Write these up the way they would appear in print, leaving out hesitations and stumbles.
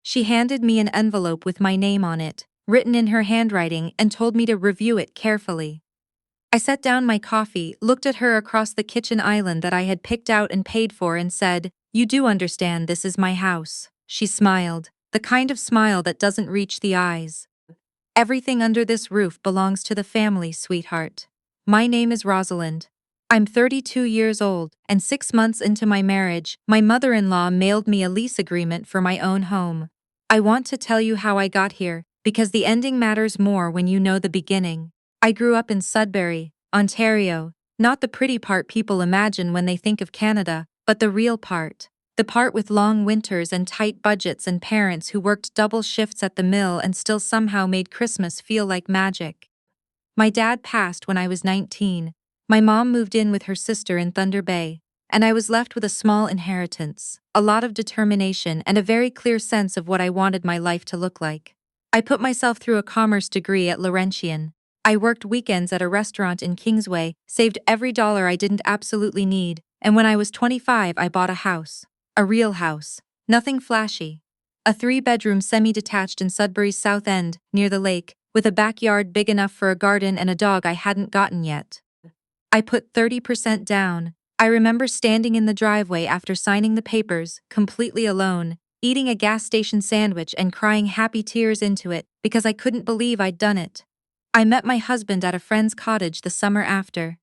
She handed me an envelope with my name on it, written in her handwriting, and told me to review it carefully. I set down my coffee, looked at her across the kitchen island that I had picked out and paid for, and said, "You do understand this is my house." She smiled, the kind of smile that doesn't reach the eyes. "Everything under this roof belongs to the family, sweetheart. My name is Rosalind. I'm 32 years old, and 6 months into my marriage, my mother-in-law mailed me a lease agreement for my own home. I want to tell you how I got here, because the ending matters more when you know the beginning. I grew up in Sudbury, Ontario, not the pretty part people imagine when they think of Canada, but the real part. The part with long winters and tight budgets and parents who worked double shifts at the mill and still somehow made Christmas feel like magic. My dad passed when I was 19. My mom moved in with her sister in Thunder Bay, and I was left with a small inheritance, a lot of determination, and a very clear sense of what I wanted my life to look like. I put myself through a commerce degree at Laurentian. I worked weekends at a restaurant in Kingsway, saved every dollar I didn't absolutely need, and when I was 25 I bought a house. A real house. Nothing flashy. A 3-bedroom semi-detached in Sudbury's South End, near the lake, with a backyard big enough for a garden and a dog I hadn't gotten yet. I put 30% down. I remember standing in the driveway after signing the papers, completely alone, eating a gas station sandwich and crying happy tears into it because I couldn't believe I'd done it. I met my husband at a friend's cottage the summer after.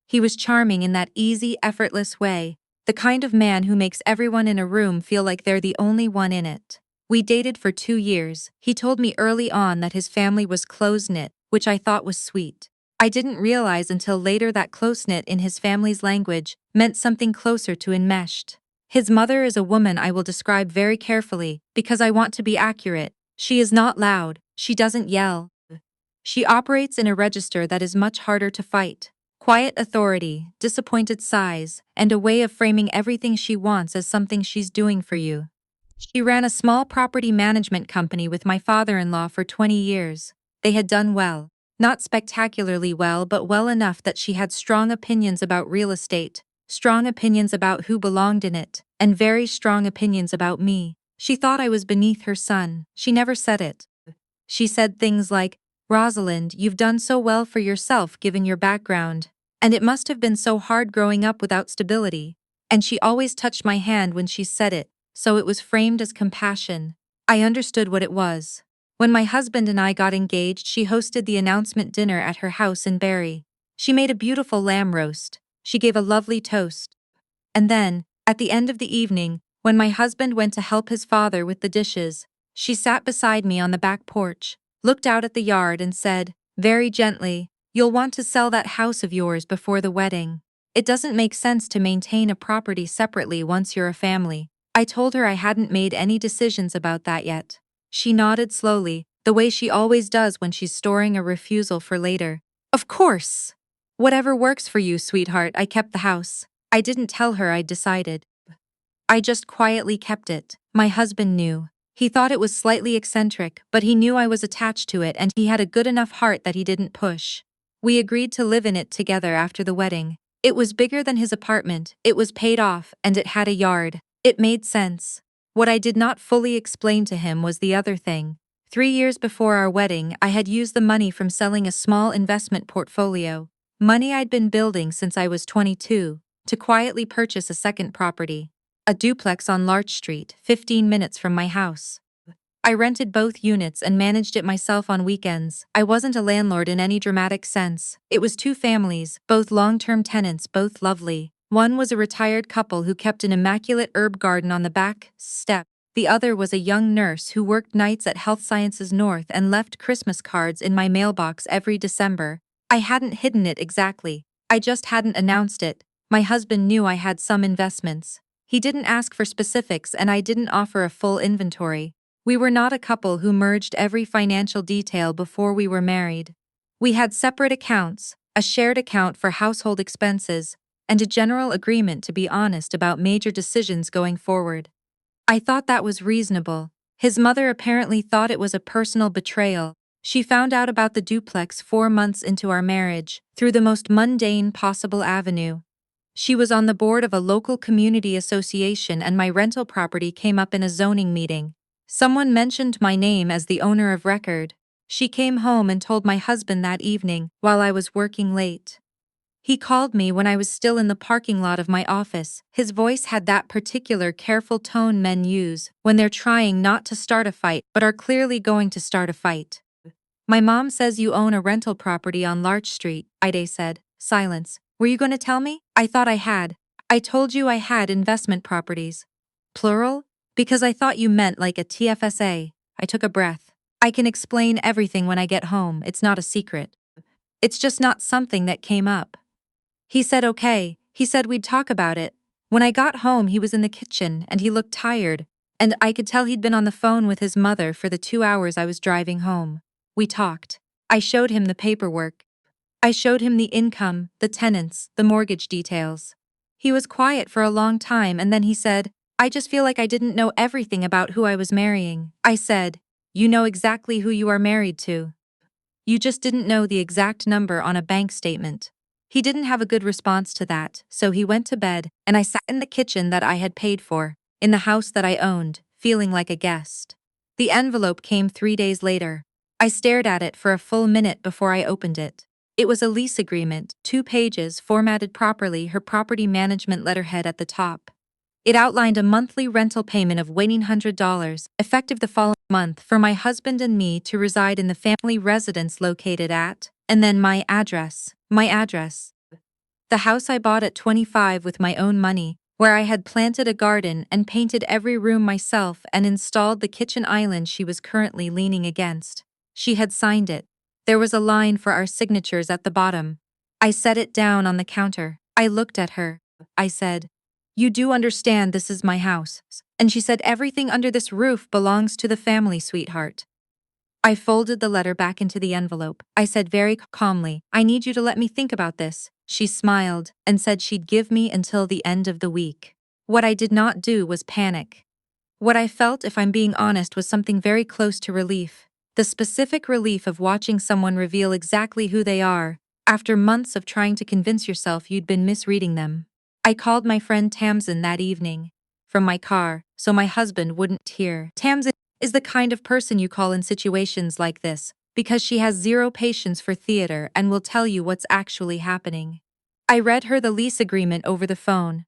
He was charming in that easy, effortless way, the kind of man who makes everyone in a room feel like they're the only one in it. We dated for 2 years. He told me early on that his family was close-knit, which I thought was sweet. I didn't realize until later that close-knit in his family's language meant something closer to enmeshed. His mother is a woman I will describe very carefully, because I want to be accurate. She is not loud, she doesn't yell. She operates in a register that is much harder to fight. Quiet authority, disappointed sighs, and a way of framing everything she wants as something she's doing for you. She ran a small property management company with my father-in-law for 20 years. They had done well. Not spectacularly well, but well enough that she had strong opinions about real estate, strong opinions about who belonged in it, and very strong opinions about me. She thought I was beneath her son. She never said it. She said things like, "Rosalind, you've done so well for yourself given your background, and it must have been so hard growing up without stability." And she always touched my hand when she said it, so it was framed as compassion. I understood what it was. When my husband and I got engaged, she hosted the announcement dinner at her house in Barrie. She made a beautiful lamb roast. She gave a lovely toast. And then, at the end of the evening, when my husband went to help his father with the dishes, she sat beside me on the back porch, looked out at the yard and said, very gently, "You'll want to sell that house of yours before the wedding. It doesn't make sense to maintain a property separately once you're a family." I told her I hadn't made any decisions about that yet. She nodded slowly, the way she always does when she's storing a refusal for later. "Of course! Whatever works for you, sweetheart." I kept the house. I didn't tell her I'd decided. I just quietly kept it. My husband knew. He thought it was slightly eccentric, but he knew I was attached to it and he had a good enough heart that he didn't push. We agreed to live in it together after the wedding. It was bigger than his apartment, it was paid off, and it had a yard. It made sense. What I did not fully explain to him was the other thing. 3 years before our wedding, I had used the money from selling a small investment portfolio, money I'd been building since I was 22, to quietly purchase a second property. A duplex on Larch Street, 15 minutes from my house. I rented both units and managed it myself on weekends. I wasn't a landlord in any dramatic sense. It was 2 families, both long-term tenants, both lovely. One was a retired couple who kept an immaculate herb garden on the back step. The other was a young nurse who worked nights at Health Sciences North and left Christmas cards in my mailbox every December. I hadn't hidden it exactly. I just hadn't announced it. My husband knew I had some investments. He didn't ask for specifics and I didn't offer a full inventory. We were not a couple who merged every financial detail before we were married. We had separate accounts, a shared account for household expenses, and a general agreement to be honest about major decisions going forward. I thought that was reasonable. His mother apparently thought it was a personal betrayal. She found out about the duplex 4 months into our marriage, through the most mundane possible avenue. She was on the board of a local community association and my rental property came up in a zoning meeting. Someone mentioned my name as the owner of record. She came home and told my husband that evening while I was working late. He called me when I was still in the parking lot of my office. His voice had that particular careful tone men use when they're trying not to start a fight but are clearly going to start a fight. My mom says you own a rental property on Larch Street, Ide said. Silence. Were you going to tell me? I thought I had. I told you I had investment properties. Plural? Because I thought you meant like a TFSA. I took a breath. I can explain everything when I get home, it's not a secret. It's just not something that came up. He said okay, he said we'd talk about it. When I got home he was in the kitchen and he looked tired, and I could tell he'd been on the phone with his mother for the 2 hours I was driving home. We talked. I showed him the paperwork. I showed him the income, the tenants, the mortgage details. He was quiet for a long time and then he said, I just feel like I didn't know everything about who I was marrying. I said, you know exactly who you are married to. You just didn't know the exact number on a bank statement. He didn't have a good response to that, so he went to bed, and I sat in the kitchen that I had paid for, in the house that I owned, feeling like a guest. The envelope came 3 days later. I stared at it for a full minute before I opened it. It was a lease agreement, 2 pages, formatted properly, her property management letterhead at the top. It outlined a monthly rental payment of $1,800, effective the following month, for my husband and me to reside in the family residence located at, and then my address. The house I bought at 25 with my own money, where I had planted a garden and painted every room myself and installed the kitchen island she was currently leaning against. She had signed it. There was a line for our signatures at the bottom. I set it down on the counter. I looked at her. I said, you do understand this is my house. And she said everything under this roof belongs to the family, sweetheart. I folded the letter back into the envelope. I said very calmly, I need you to let me think about this. She smiled and said she'd give me until the end of the week. What I did not do was panic. What I felt, if I'm being honest, was something very close to relief. The specific relief of watching someone reveal exactly who they are, after months of trying to convince yourself you'd been misreading them. I called my friend Tamsin that evening, from my car, so my husband wouldn't hear. Tamsin is the kind of person you call in situations like this, because she has zero patience for theater and will tell you what's actually happening. I read her the lease agreement over the phone.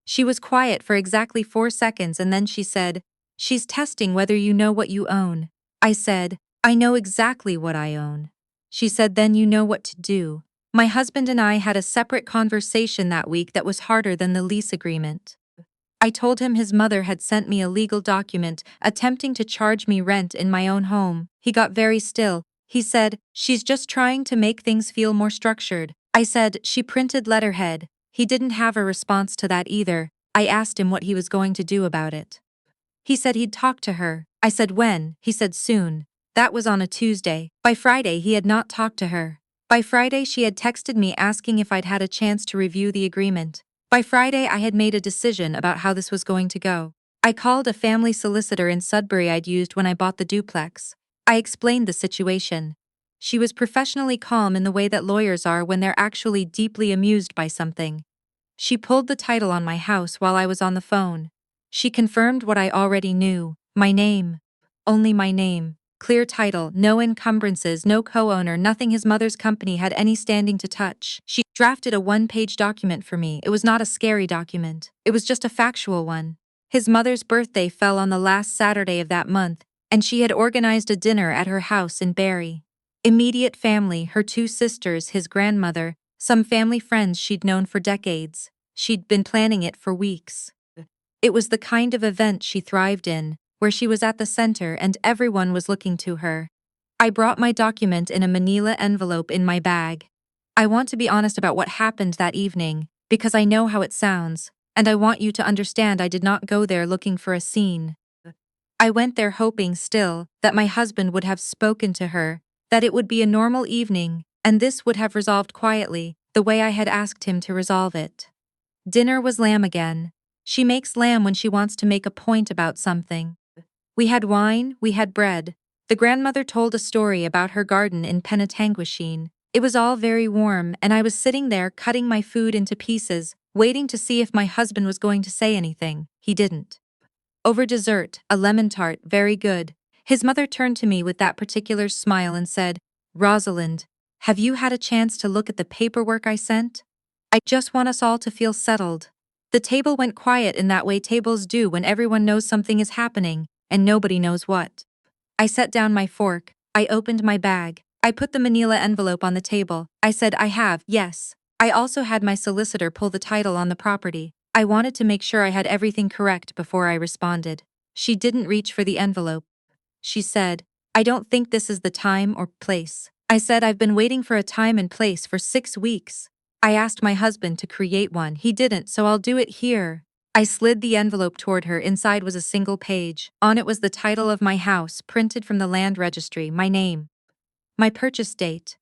She was quiet for exactly 4 seconds and then she said, she's testing whether you know what you own. I said, I know exactly what I own. She said, then you know what to do. My husband and I had a separate conversation that week that was harder than the lease agreement. I told him his mother had sent me a legal document attempting to charge me rent in my own home. He got very still. He said, she's just trying to make things feel more structured. I said, she printed letterhead. He didn't have a response to that either. I asked him what he was going to do about it. He said he'd talk to her. I said when. He said soon. That was on a Tuesday. By Friday he had not talked to her. By Friday she had texted me asking if I'd had a chance to review the agreement. By Friday I had made a decision about how this was going to go. I called a family solicitor in Sudbury I'd used when I bought the duplex. I explained the situation. She was professionally calm in the way that lawyers are when they're actually deeply amused by something. She pulled the title on my house while I was on the phone. She confirmed what I already knew, my name. Only my name. Clear title, no encumbrances, no co-owner, nothing his mother's company had any standing to touch. She drafted a 1-page document for me. It was not a scary document. It was just a factual one. His mother's birthday fell on the last Saturday of that month, and she had organized a dinner at her house in Barrie. Immediate family, her 2 sisters, his grandmother, some family friends she'd known for decades. She'd been planning it for weeks. It was the kind of event she thrived in, where she was at the center and everyone was looking to her. I brought my document in a manila envelope in my bag. I want to be honest about what happened that evening, because I know how it sounds, and I want you to understand I did not go there looking for a scene. I went there hoping still that my husband would have spoken to her, that it would be a normal evening, and this would have resolved quietly, the way I had asked him to resolve it. Dinner was lamb again. She makes lamb when she wants to make a point about something. We had wine, we had bread. The grandmother told a story about her garden in Penetanguishene. It was all very warm, and I was sitting there cutting my food into pieces, waiting to see if my husband was going to say anything. He didn't. Over dessert, a lemon tart, very good. His mother turned to me with that particular smile and said, Rosalind, have you had a chance to look at the paperwork I sent? I just want us all to feel settled. The table went quiet in that way tables do when everyone knows something is happening, and nobody knows what. I set down my fork, I opened my bag, I put the manila envelope on the table, I said I have, yes. I also had my solicitor pull the title on the property. I wanted to make sure I had everything correct before I responded. She didn't reach for the envelope. She said, I don't think this is the time or place. I said I've been waiting for a time and place for 6 weeks. I asked my husband to create one, he didn't, so I'll do it here. I slid the envelope toward her. Inside was a single page. On it was the title of my house, printed from the land registry, my name, my purchase date,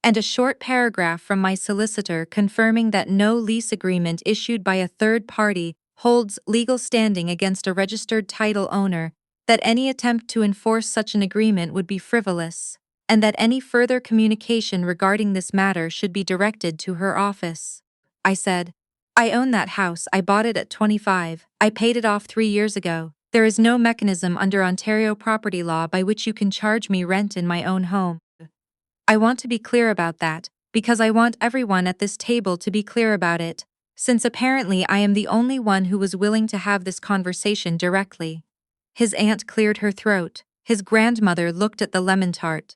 and a short paragraph from my solicitor confirming that no lease agreement issued by a third party holds legal standing against a registered title owner, that any attempt to enforce such an agreement would be frivolous, and that any further communication regarding this matter should be directed to her office. I said, I own that house, I bought it at 25, I paid it off 3 years ago. There is no mechanism under Ontario property law by which you can charge me rent in my own home. I want to be clear about that, because I want everyone at this table to be clear about it, since apparently I am the only one who was willing to have this conversation directly. His aunt cleared her throat, his grandmother looked at the lemon tart.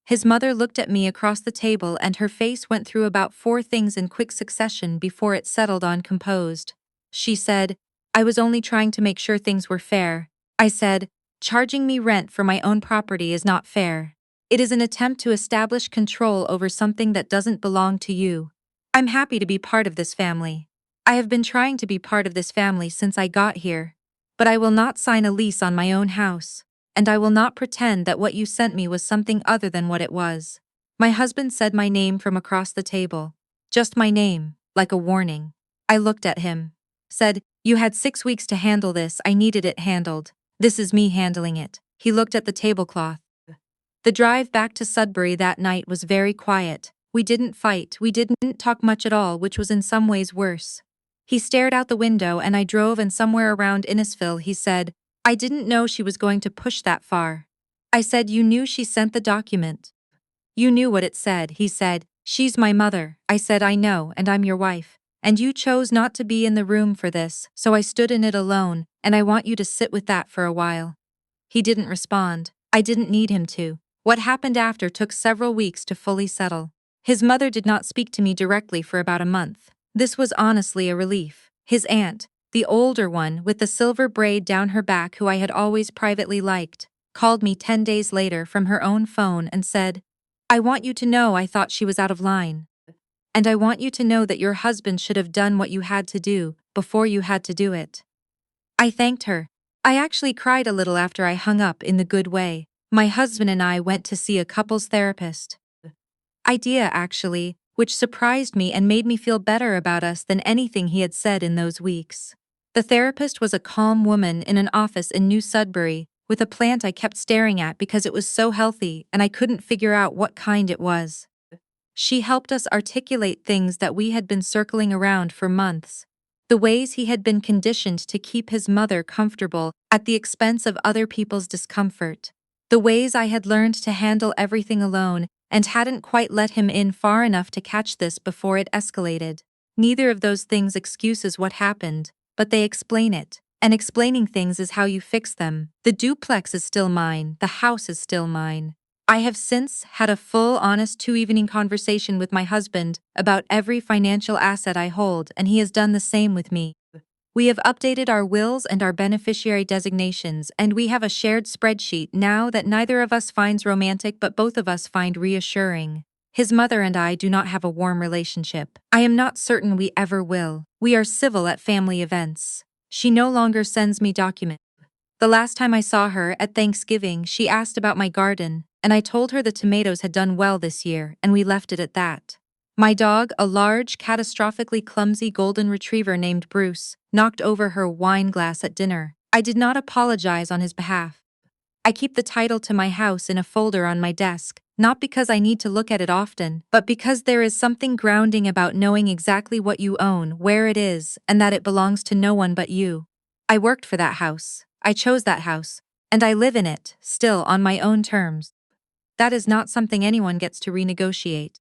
His mother looked at me across the table and her face went through about 4 things in quick succession before it settled on composed. She said, I was only trying to make sure things were fair. I said, charging me rent for my own property is not fair. It is an attempt to establish control over something that doesn't belong to you. I'm happy to be part of this family. I have been trying to be part of this family since I got here. But I will not sign a lease on my own house, and I will not pretend that what you sent me was something other than what it was. My husband said my name from across the table. Just my name, like a warning. I looked at him. Said, you had 6 weeks to handle this, I needed it handled. This is me handling it. He looked at the tablecloth. The drive back to Sudbury that night was very quiet. We didn't fight, we didn't talk much at all, which was in some ways worse. He stared out the window and I drove, and somewhere around Innisfil he said, I didn't know she was going to push that far. I said, you knew she sent the document. You knew what it said, he said, she's my mother. I said, I know, and I'm your wife. And you chose not to be in the room for this, so I stood in it alone, and I want you to sit with that for a while. He didn't respond. I didn't need him to. What happened after took several weeks to fully settle. His mother did not speak to me directly for about a month. This was honestly a relief. His aunt, the older one with the silver braid down her back who I had always privately liked, called me 10 days later from her own phone and said, I want you to know I thought she was out of line. And I want you to know that your husband should have done what you had to do before you had to do it. I thanked her. I actually cried a little after I hung up in the good way. My husband and I went to see a couples therapist. Idea actually, which surprised me and made me feel better about us than anything he had said in those weeks. The therapist was a calm woman in an office in New Sudbury, with a plant I kept staring at because it was so healthy and I couldn't figure out what kind it was. She helped us articulate things that we had been circling around for months. The ways he had been conditioned to keep his mother comfortable at the expense of other people's discomfort. The ways I had learned to handle everything alone and hadn't quite let him in far enough to catch this before it escalated. Neither of those things excuses what happened, but they explain it. And explaining things is how you fix them. The duplex is still mine, the house is still mine. I have since had a full, honest 2-evening conversation with my husband about every financial asset I hold, and he has done the same with me. We have updated our wills and our beneficiary designations, and we have a shared spreadsheet now that neither of us finds romantic but both of us find reassuring. His mother and I do not have a warm relationship. I am not certain we ever will. We are civil at family events. She no longer sends me documents. The last time I saw her, at Thanksgiving, she asked about my garden, and I told her the tomatoes had done well this year, and we left it at that. My dog, a large, catastrophically clumsy golden retriever named Bruce, knocked over her wine glass at dinner. I did not apologize on his behalf. I keep the title to my house in a folder on my desk, not because I need to look at it often, but because there is something grounding about knowing exactly what you own, where it is, and that it belongs to no one but you. I worked for that house, I chose that house, and I live in it, still on my own terms. That is not something anyone gets to renegotiate.